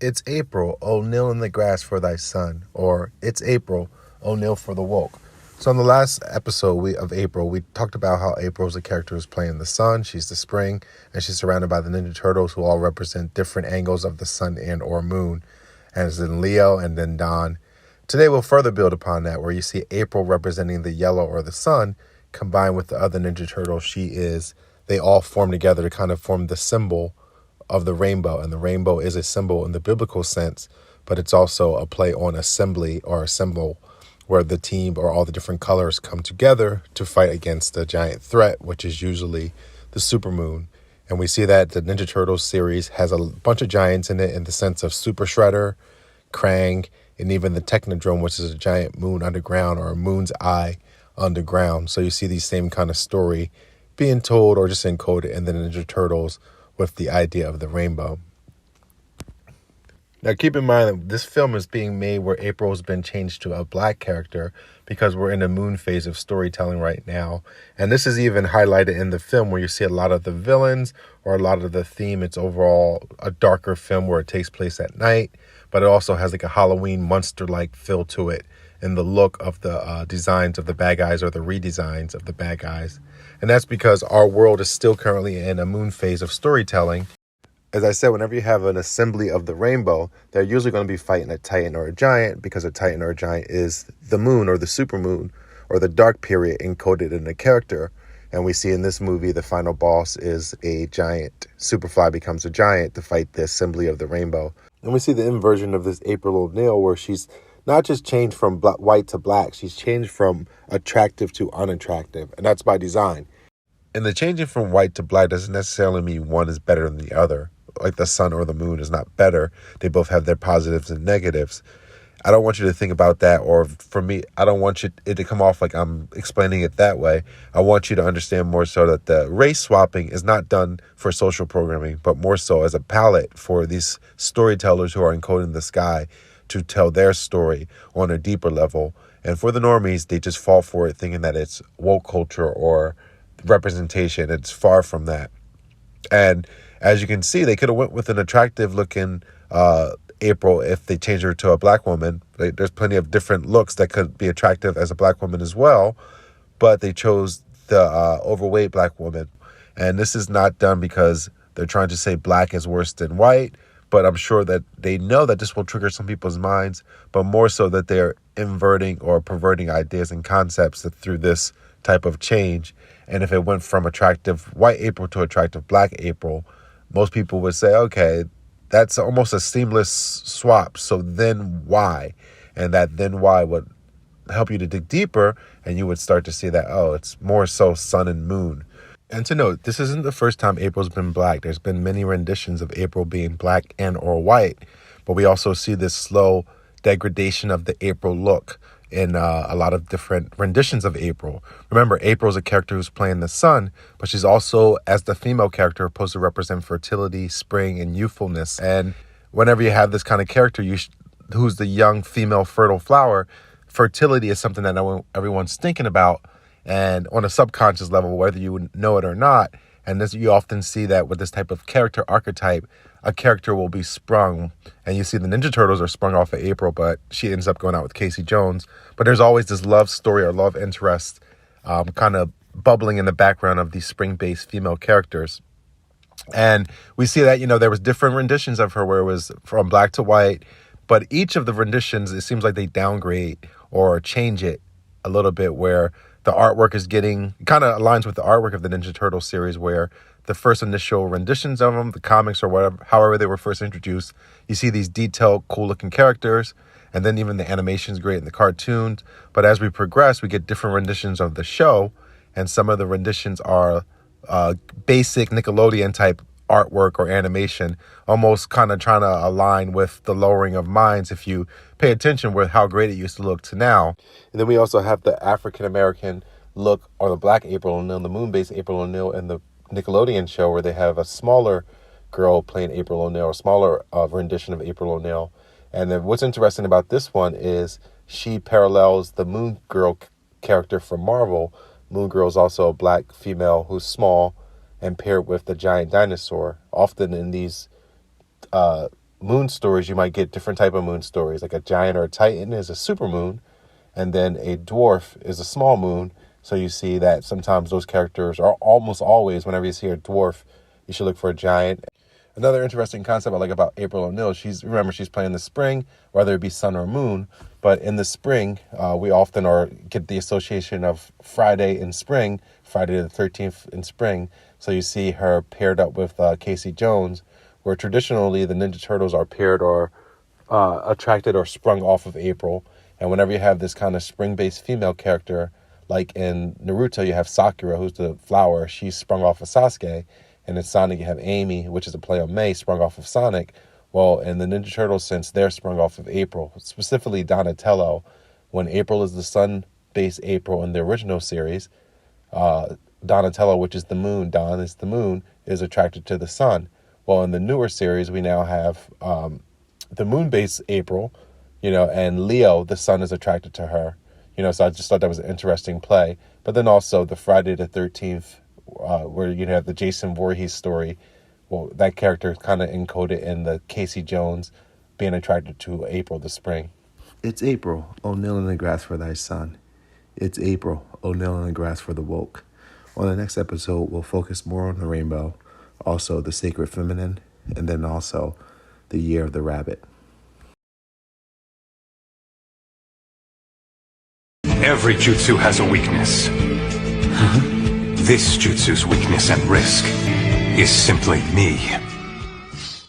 It's April, oh kneel in the grass for thy son, or it's April, oh kneel for the woke. So in the last episode of April, we talked about how April is a character who's playing the sun, she's the spring, and she's surrounded by the Ninja Turtles who all represent different angles of the sun and or moon, as in Leo and then Don. Today we'll further build upon that, where you see April representing the yellow or the sun, combined with the other Ninja Turtle they all form together to kind of form the symbol of the rainbow. And the rainbow is a symbol in the biblical sense, but it's also a play on assembly or a symbol where the team or all the different colors come together to fight against the giant threat, which is usually the supermoon. And we see that the Ninja Turtles series has a bunch of giants in it in the sense of Super Shredder, Krang, and even the Technodrome, which is a giant moon underground or a moon's eye underground. So you see these same kind of story being told or just encoded in the Ninja Turtles with the idea of the rainbow. Now, keep in mind that this film is being made where April has been changed to a black character because we're in the moon phase of storytelling right now. And this is even highlighted in the film where you see a lot of the villains or a lot of the theme. It's overall a darker film where it takes place at night, but it also has like a Halloween monster-like feel to it in the look of the designs of the bad guys or the redesigns of the bad guys. And that's because our world is still currently in a moon phase of storytelling. As I said, whenever you have an assembly of the rainbow, they're usually going to be fighting a titan or a giant, because a titan or a giant is the moon or the supermoon or the dark period encoded in the character. And we see in this movie, the final boss is a giant. Superfly becomes a giant to fight the assembly of the rainbow. And we see the inversion of this April O'Neil, where she's not just changed from white to black, she's changed from attractive to unattractive. And that's by design. And the changing from white to black doesn't necessarily mean one is better than the other. Like the sun or the moon is not better. They both have their positives and negatives. I don't want you to think about that, or for me, I don't want it to come off like I'm explaining it that way. I want you to understand more so that the race swapping is not done for social programming, but more so as a palette for these storytellers who are encoding the sky to tell their story on a deeper level. And for the normies, they just fall for it thinking that it's woke culture or representation. It's far from that. And as you can see, they could have went with an attractive looking April if they changed her to a black woman. There's plenty of different looks that could be attractive as a black woman as well, but they chose the overweight black woman. And this is not done because they're trying to say black is worse than white, but I'm sure that they know that this will trigger some people's minds, but more so that they're inverting or perverting ideas and concepts through this type of change. And if it went from attractive white April to attractive black April, most people would say, okay, that's almost a seamless swap. So then why? And that then why would help you to dig deeper, and you would start to see that, oh, it's more so sun and moon. And to note, this isn't the first time April's been black. There's been many renditions of April being black and or white, but we also see this slow degradation of the April look in a lot of different renditions of April. Remember, April is a character who's playing the sun, but she's also, as the female character, supposed to represent fertility, spring, and youthfulness. And whenever you have this kind of character who's the young female fertile flower, fertility is something that everyone's thinking about, and on a subconscious level, whether you know it or not. And this, you often see that with this type of character archetype, a character will be sprung. And you see the Ninja Turtles are sprung off of April, but she ends up going out with Casey Jones. But there's always this love story or love interest kind of bubbling in the background of these spring-based female characters. And we see that, there was different renditions of her where it was from black to white. But each of the renditions, it seems like they downgrade or change it a little bit, where the artwork is kind of aligns with the artwork of the Ninja Turtle series, where the first initial renditions of them, the comics or whatever, however they were first introduced, you see these detailed, cool-looking characters, and then even the animation's great in the cartoons. But as we progress, we get different renditions of the show, and some of the renditions are basic Nickelodeon-type artwork or animation, almost kind of trying to align with the lowering of minds if you pay attention with how great it used to look to now. And then we also have the African-American look, or the black April O'Neil, the moon-based April O'Neil in the Nickelodeon show, where they have a smaller girl playing April O'Neil, a smaller rendition of April O'Neil. And then what's interesting about this one is she parallels the Moon Girl character from Marvel. Moon Girl is also a black female who's small and paired with the giant dinosaur. Often in these moon stories, you might get different type of moon stories. Like a giant or a titan is a supermoon, and then a dwarf is a small moon. So you see that sometimes those characters are almost always, whenever you see a dwarf, you should look for a giant. Another interesting concept I like about April O'Neil, she's playing the spring, whether it be sun or moon. But in the spring, we often get the association of Friday in spring, Friday the 13th in spring. So you see her paired up with Casey Jones, where traditionally the Ninja Turtles are paired or attracted or sprung off of April. And whenever you have this kind of spring-based female character, like in Naruto, you have Sakura, who's the flower. She's sprung off of Sasuke. And in Sonic, you have Amy, which is a play on May, sprung off of Sonic. Well, in the Ninja Turtles sense, they're sprung off of April, specifically Donatello. When April is the sun-based April in the original series, Donatello, which is the moon, Don is the moon, is attracted to the sun. Well, in the newer series, we now have the moon-based April, and Leo, the sun, is attracted to her. So I just thought that was an interesting play. But then also the Friday the 13th, where you have the Jason Voorhees story. Well, that character is kind of encoded in the Casey Jones being attracted to April the spring. It's April, O'Neil in the grass for thy son. It's April, O'Neil in the grass for the woke. On the next episode, we'll focus more on the rainbow, also the sacred feminine, and then also the year of the rabbit. Every jutsu has a weakness. This jutsu's weakness and risk is simply me.